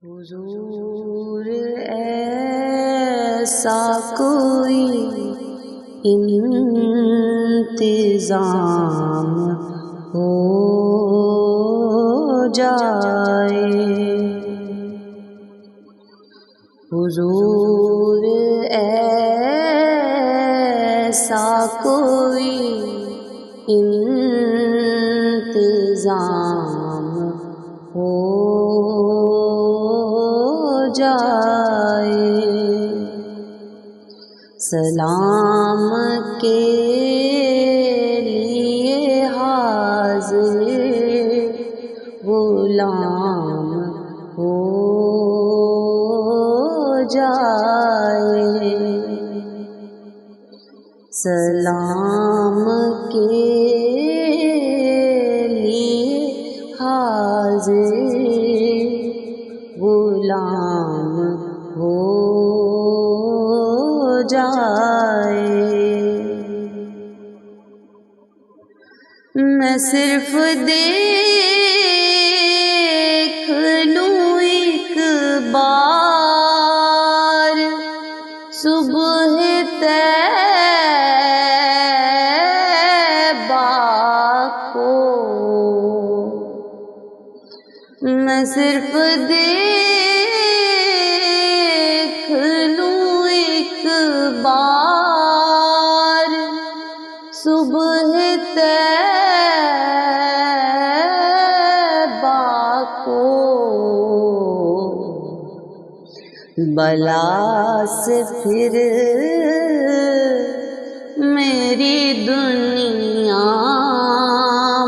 حضور ایسا کوئی انتظام ہو جائے، حضور ایسا کوئی انتظام ہو جائے، سلام کے لیے حاضر غلام ہو جائے، سلام کے لیے حاضر غلام ہو جائے۔ میں صرف دیکھ لوں ایک بار صبح طیبہ کو، میں صرف دیکھ لوں ایک بار صبح طیبہ کو، بلا سے پھر میری دنیا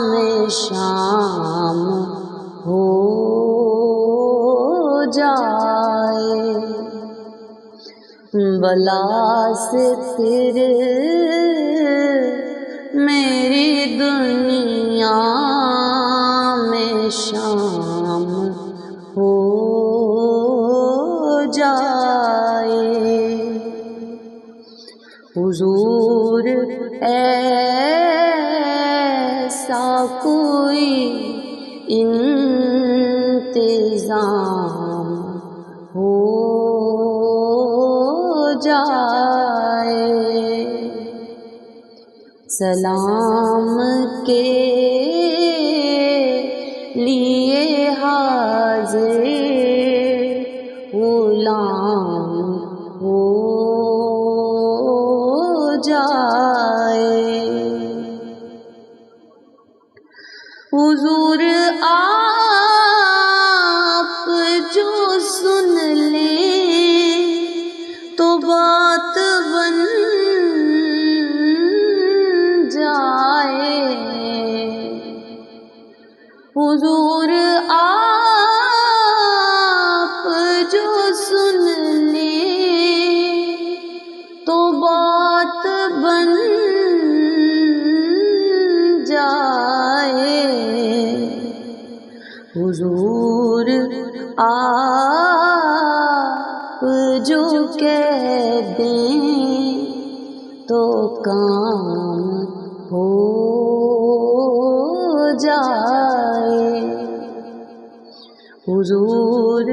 میں شام ہو جائے، بلا سے پھر میری دنیا میں شام ہو جائے، حضور ایسا کوئی انتظام ہو جائے، سلام کے لیے حاضر غلام ہو جائے، حضور آپ جو سن لیں تو بات بن جائے، حضور آپ جو سن لیں تو بات بن جائے، حضور آپ جو کہہ دیں تو کام ہو جائے، حضور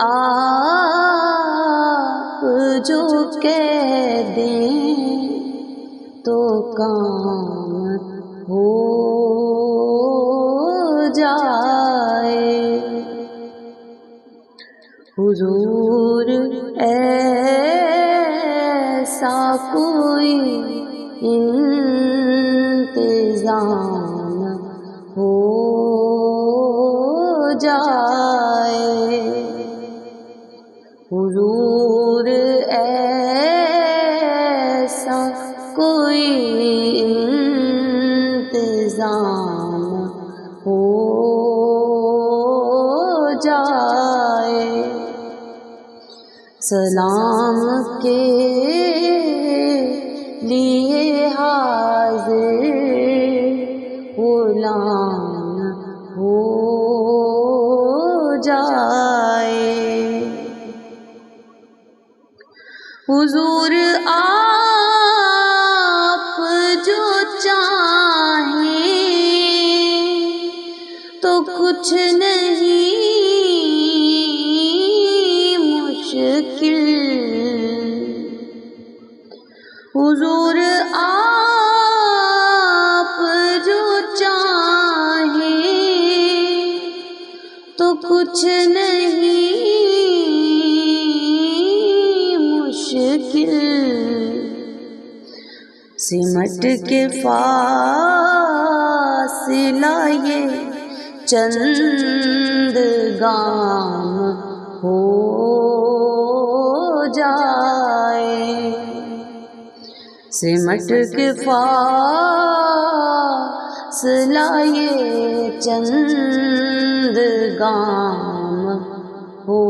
آپ جو کہہ دیں تو کام ہو جائے، حضور ایسا کوئی انتظام ہو جائے، حضور ایسا کوئی انتظام ہو جائے، سلام کے لیے حاضر غلام ہو جائے، حضور آپ جو چاہیں تو کچھ نہیں کچھ نہیں مشکل سمٹ کے فاصلہ یہ چند گام ہو جائے سمٹ کے فاصلہ یہ چند گام ہو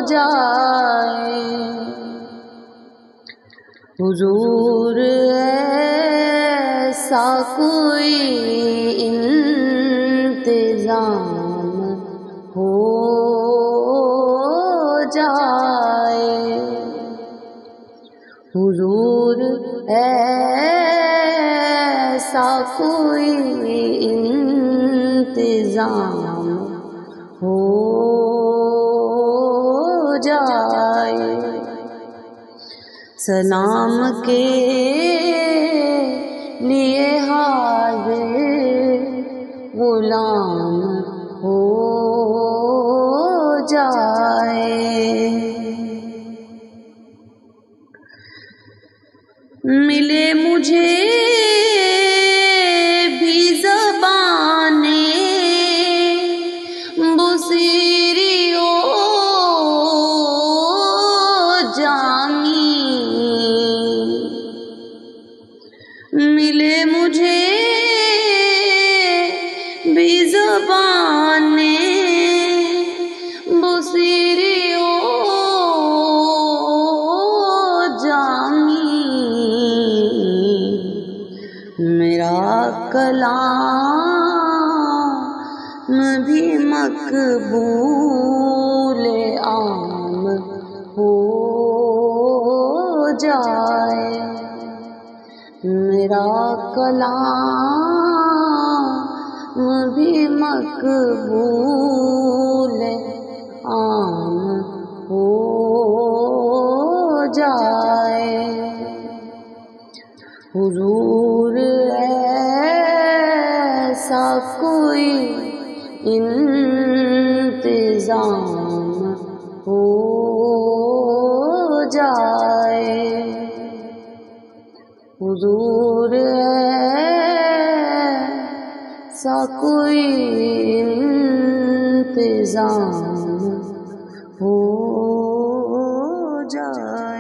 جائے حضور ایسا کوئی انتظام ہو جائے حضور ایسا کوئی انتظام ہو جائے سلام کے لیے حاضر غلام ہو جائے ملے مجھے بھی زبانیں بصیری و جامی ملے مجھے بھی زبانیں بصیری و جامی میرا کلام بھی مقبول عام ہو جائے میرا کلام بھی مقبول عام ہو جائے حضور ایسا کوئی انتظام ہو جائے حضور ایسا کوئی انتظام ہو جائے